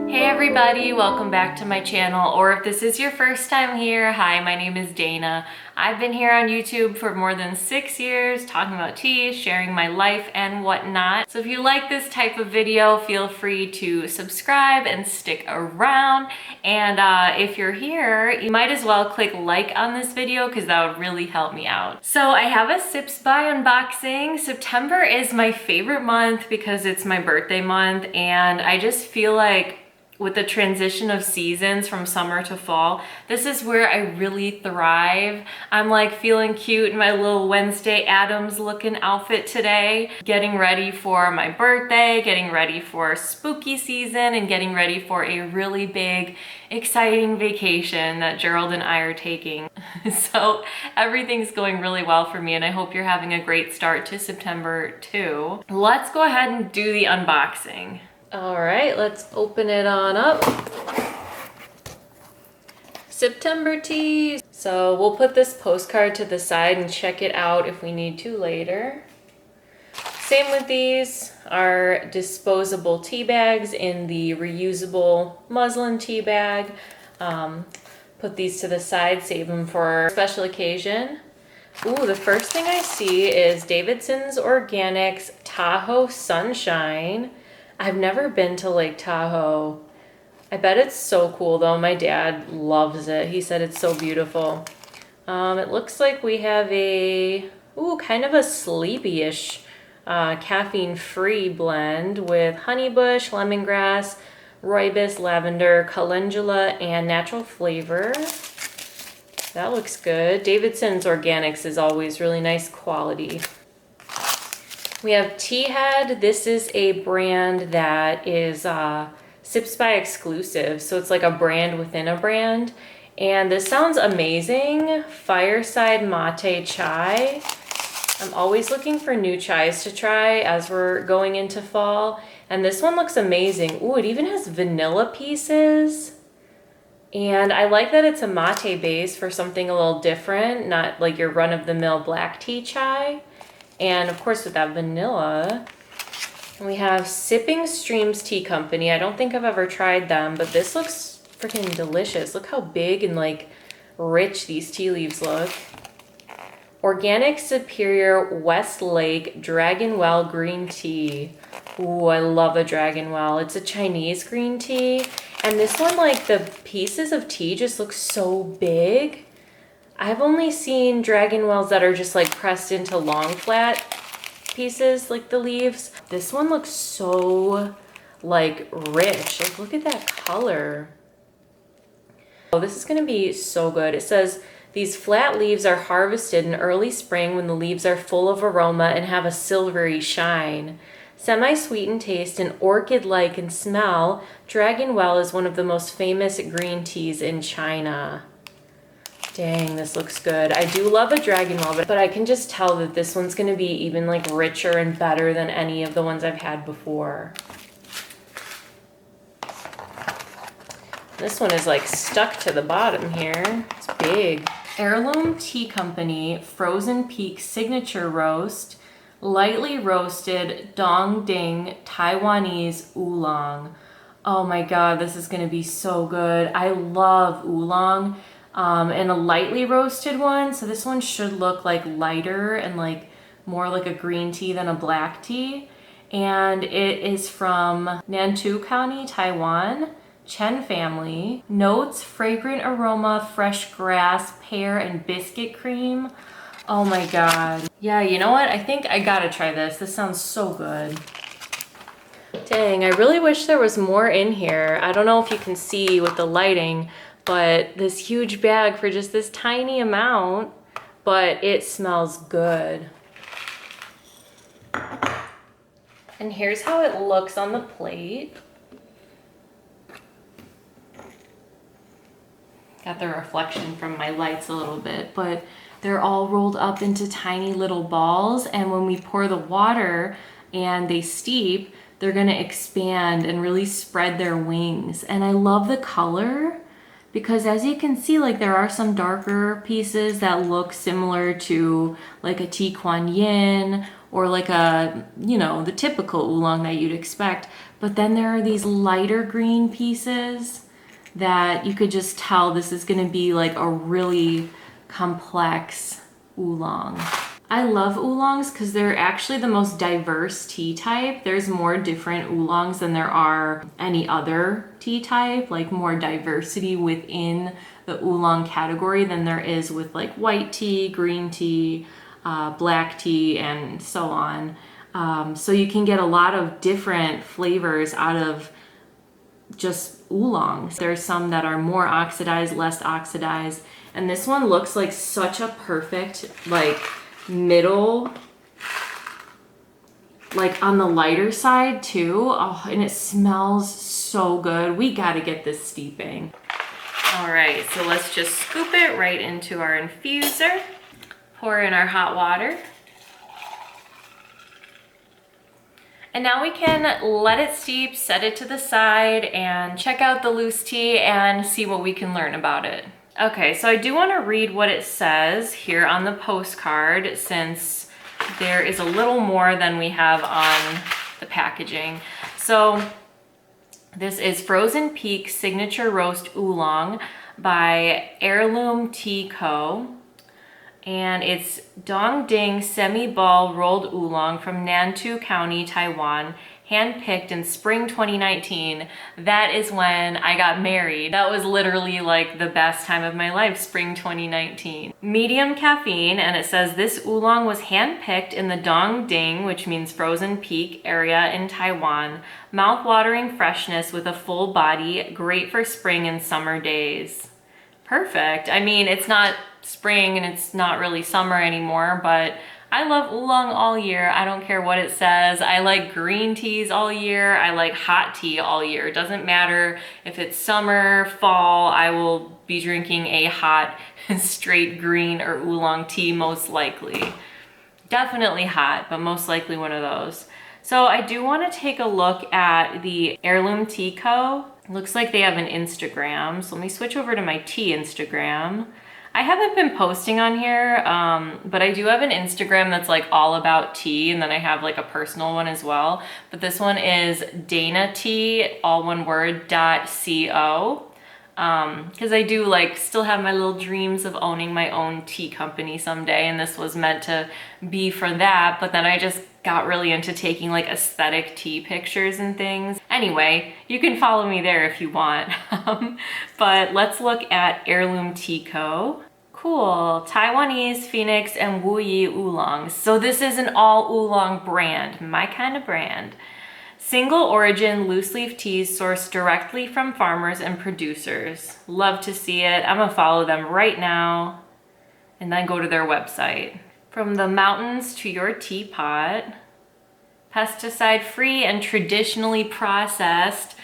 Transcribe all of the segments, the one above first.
Hey everybody, welcome back to my channel, or if this is your first time here, hi, my name is Dana. I've been here on YouTube for more than 6 years talking about tea, sharing my life and whatnot. So if you like this type of video, feel free to subscribe and stick around. And if you're here, you might as well click like on this video because that would really help me out. So I have a Sips by unboxing. September is my favorite month because it's my birthday month, and I just feel like with the transition of seasons from summer to fall, this is where I really thrive. I'm like feeling cute in my little Wednesday Addams looking outfit today, getting ready for my birthday, getting ready for spooky season, and getting ready for a really big, exciting vacation that Gerald and I are taking. So everything's going really well for me, and I hope you're having a great start to September too. Let's go ahead and do the unboxing. All right, let's open it on up. September tea. So we'll put this postcard to the side and check it out if we need to later. Same with these, our disposable tea bags in the reusable muslin tea bag. Put these to the side, save them for a special occasion. Ooh, the first thing I see is Davidson's Organics Tahoe Sunshine. I've never been to Lake Tahoe. I bet it's so cool though. My dad loves it. He said it's so beautiful. It looks like we have a, kind of a sleepy-ish caffeine-free blend with honeybush, lemongrass, rooibos, lavender, calendula, and natural flavor. That looks good. Davidson's Organics is always really nice quality. We have Tea Head. This is a brand that is Sips by exclusive, so it's like a brand within a brand. And this sounds amazing. Fireside Mate Chai. I'm always looking for new chais to try as we're going into fall. And this one looks amazing. Ooh, it even has vanilla pieces. And I like that it's a mate base for something a little different, not like your run-of-the-mill black tea chai. And of course with that vanilla, we have Sipping Streams Tea Company. I don't think I've ever tried them, but this looks freaking delicious. Look how big and like rich these tea leaves look. Organic Superior Westlake Dragonwell Green Tea. Ooh, I love a Dragonwell. It's a Chinese green tea. And this one, like the pieces of tea just look so big. I've only seen Dragonwells that are just like pressed into long flat pieces, like the leaves. This one looks so like rich. Like look at that color. Oh, this is gonna be so good. It says these flat leaves are harvested in early spring when the leaves are full of aroma and have a silvery shine. Semi-sweet in taste and orchid-like in smell, Dragonwell is one of the most famous green teas in China. Dang, this looks good. I do love a Dragonwell, but I can just tell that this one's gonna be even like richer and better than any of the ones I've had before. This one is like stuck to the bottom here. It's big. Heirloom Tea Company Frozen Peak Signature Roast, lightly roasted Dong Ding Taiwanese oolong. Oh my God, this is gonna be so good. I love oolong. And a lightly roasted one. So this one should look like lighter and like more like a green tea than a black tea. And it is from Nantou County, Taiwan, Chen family. Notes, fragrant aroma, fresh grass, pear, and biscuit cream. Oh my God. Yeah, you know what? I think I gotta try this. This sounds so good. Dang, I really wish there was more in here. I don't know if you can see with the lighting, but this huge bag for just this tiny amount, but it smells good. And here's how it looks on the plate. Got the reflection from my lights a little bit, but they're all rolled up into tiny little balls, and when we pour the water and they steep, they're gonna expand and really spread their wings. And I love the color, because as you can see, like there are some darker pieces that look similar to like a tea Kuan Yin or like a, you know, the typical oolong that you'd expect. But then there are these lighter green pieces that you could just tell this is gonna be like a really complex oolong. I love oolongs because they're actually the most diverse tea type. There's more different oolongs than there are any other tea type, like more diversity within the oolong category than there is with like white tea, green tea, black tea, and so on. So you can get a lot of different flavors out of just oolongs. There's some that are more oxidized, less oxidized, and this one looks like such a perfect like middle, like on the lighter side too. Oh, and it smells so good. We gotta get this steeping. All right, so let's just scoop it right into our infuser. Pour in our hot water. And now we can let it steep, set it to the side, and check out the loose tea and see what we can learn about it. Okay, so I do want to read what it says here on the postcard, since there is a little more than we have on the packaging. So this is Frozen Peak Signature Roast Oolong by Heirloom Tea Co. And it's Dong Ding semi-ball rolled oolong from Nantou County, Taiwan, hand-picked in spring 2019. That is when I got married. That was literally like the best time of my life, spring 2019. Medium caffeine, and it says this oolong was hand-picked in the Dong Ding, which means Frozen Peak area in Taiwan. Mouth-watering freshness with a full body, great for spring and summer days. Perfect. I mean, it's not spring and it's not really summer anymore, but I love oolong all year. I don't care what it says. I like green teas all year. I like hot tea all year. It doesn't matter if it's summer, fall, I will be drinking a hot straight green or oolong tea most likely. Definitely hot, but most likely one of those. So I do want to take a look at the Heirloom Tea Co. Looks like they have an Instagram. So let me switch over to my tea Instagram. I haven't been posting on here, but I do have an Instagram that's like all about tea, and then I have like a personal one as well. But this one is Dana Tea, all one word, .co. Because I do like still have my little dreams of owning my own tea company someday, and this was meant to be for that, but then I just got really into taking like aesthetic tea pictures and things. Anyway, you can follow me there if you want. But let's look at Heirloom Tea Co. Cool, Taiwanese, Phoenix, and Wuyi oolongs. So this is an all oolong brand, my kind of brand. Single origin loose leaf teas sourced directly from farmers and producers. Love to see it. I'm gonna follow them right now and then go to their website. From the mountains to your teapot, pesticide free and traditionally processed.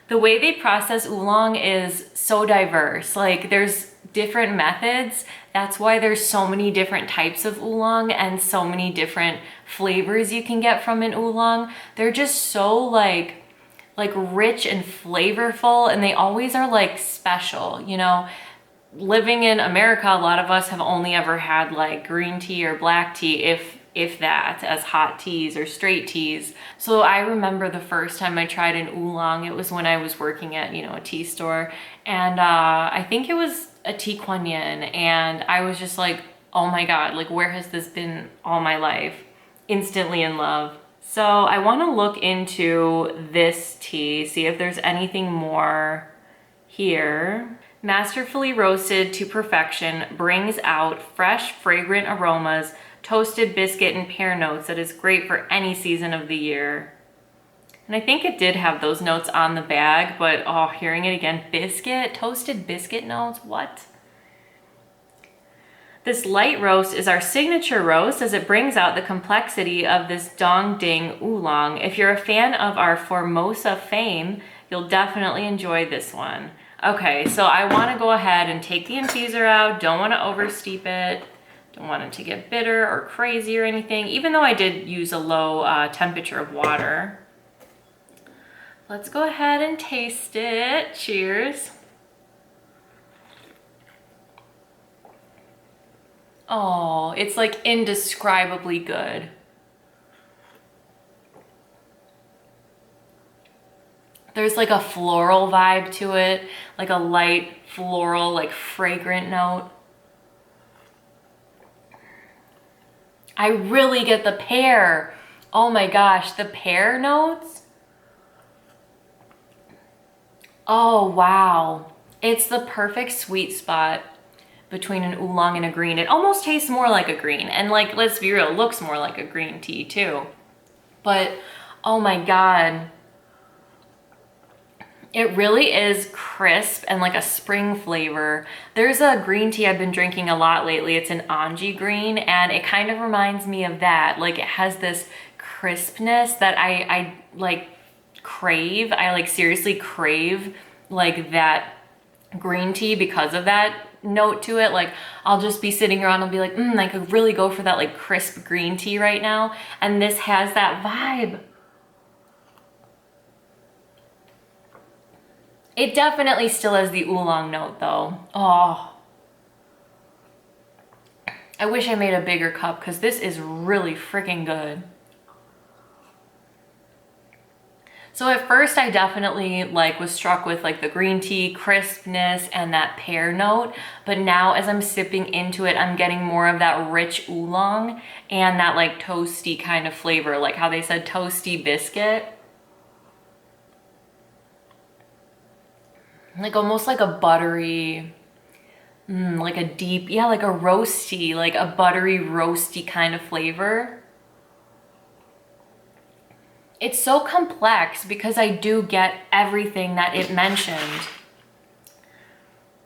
The way they process oolong is so diverse. Like there's different methods. That's why there's so many different types of oolong and so many different flavors you can get from an oolong. They're just so like rich and flavorful, and they always are like special, you know. Living in America, a lot of us have only ever had like green tea or black tea, if that, as hot teas or straight teas. So I remember the first time I tried an oolong, it was when I was working at, you know, a tea store, and I think it was a tea Kuan Yin, and I was just like, oh my God, like where has this been all my life? Instantly in love. So I want to look into this tea, see if there's anything more here. Masterfully roasted to perfection, brings out fresh, fragrant aromas, toasted biscuit and pear notes that is great for any season of the year. And I think it did have those notes on the bag, but oh, hearing it again, biscuit, toasted biscuit notes, what? This light roast is our signature roast as it brings out the complexity of this Dong Ding oolong. If you're a fan of our Formosa fame, you'll definitely enjoy this one. Okay, so I want to go ahead and take the infuser out. Don't want to oversteep it. Don't want it to get bitter or crazy or anything, even though I did use a low temperature of water. Let's go ahead and taste it. Cheers. Oh, it's like indescribably good. There's like a floral vibe to it, like a light floral, like fragrant note. I really get the pear. Oh my gosh, the pear notes. Oh wow. It's the perfect sweet spot between an oolong and a green. It almost tastes more like a green. And like, let's be real, it looks more like a green tea too. But oh my God. It really is crisp and like a spring flavor. There's a green tea I've been drinking a lot lately. It's an Anji green, and it kind of reminds me of that. Like it has this crispness that I like crave. I like seriously crave like that green tea because of that note to it. Like I'll just be sitting around and be like, I could really go for that like crisp green tea right now. And this has that vibe. It definitely still has the oolong note though. Oh, I wish I made a bigger cup because this is really freaking good. So at first I definitely like was struck with like the green tea crispness and that pear note, but now as I'm sipping into it, I'm getting more of that rich oolong and that like toasty kind of flavor, like how they said toasty biscuit. Like almost like a buttery, like a deep, yeah, like a roasty, like a buttery roasty kind of flavor. It's so complex because I do get everything that it mentioned.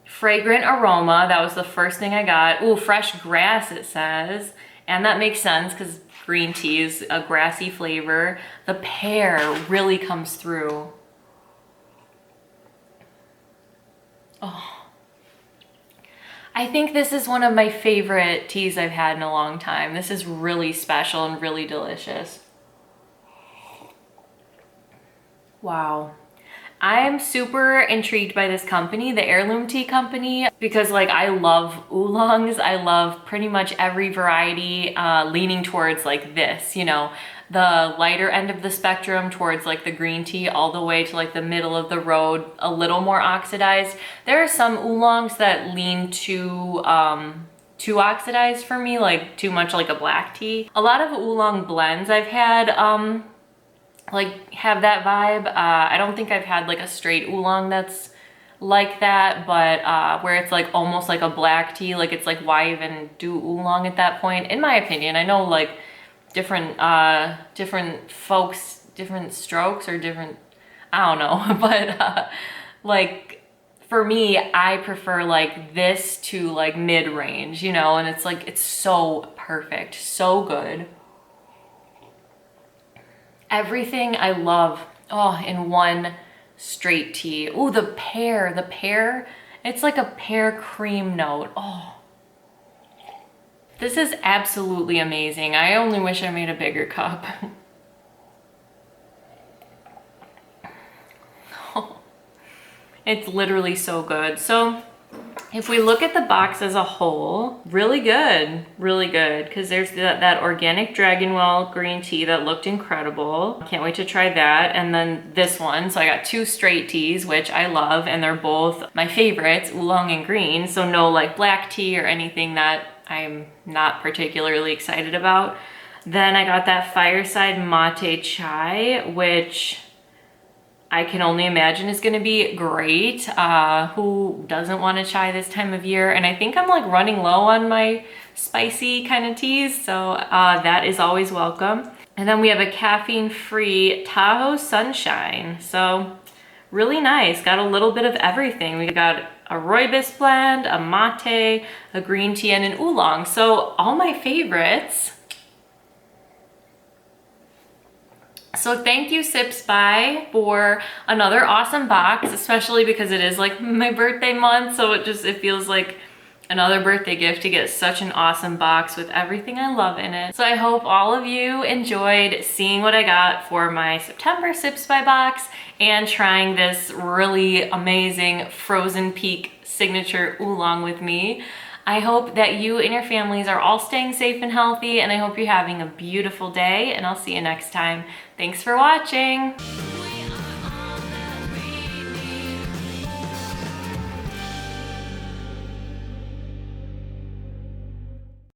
Fragrant aroma, that was the first thing I got. Ooh, fresh grass it says. And that makes sense because green tea is a grassy flavor. The pear really comes through. Oh, I think this is one of my favorite teas I've had in a long time. This is really special and really delicious. Wow. I'm super intrigued by this company, the Heirloom Tea Company, because like I love oolongs. I love pretty much every variety leaning towards like this, you know, the lighter end of the spectrum towards like the green tea all the way to like the middle of the road, a little more oxidized. There are some oolongs that lean too oxidized for me, like too much like a black tea. A lot of oolong blends I've had like have that vibe. I don't think I've had like a straight oolong that's like that, but where it's like almost like a black tea, like it's like why even do oolong at that point, in my opinion. I know like different folks, different strokes or different, I don't know, but like for me, I prefer like this to like mid-range, you know, and it's like, it's so perfect, so good. Everything I love, oh, in one straight tea. Ooh, the pear, it's like a pear cream note. Oh, this is absolutely amazing. I only wish I made a bigger cup. Oh, it's literally so good. So if we look at the box as a whole, really good, because there's that organic Dragonwell green tea that looked incredible. Can't wait to try that. And then this one, so I got two straight teas, which I love, and they're both my favorites, oolong and green, so no like black tea or anything that I'm not particularly excited about. Then I got that Fireside Mate Chai, which I can only imagine is gonna be great. Who doesn't want a chai this time of year? And I think I'm like running low on my spicy kind of teas, so that is always welcome. And then we have a caffeine-free Tahoe Sunshine. So really nice, got a little bit of everything. We got a rooibos blend, a mate, a green tea, and an oolong. So all my favorites. So thank you Sips By for another awesome box, especially because it is like my birthday month, so it feels like another birthday gift to get such an awesome box with everything I love in it. So I hope all of you enjoyed seeing what I got for my September Sips By box and trying this really amazing Frozen Peak signature oolong with me. I hope that you and your families are all staying safe and healthy, and I hope you're having a beautiful day, and I'll see you next time. Thanks for watching.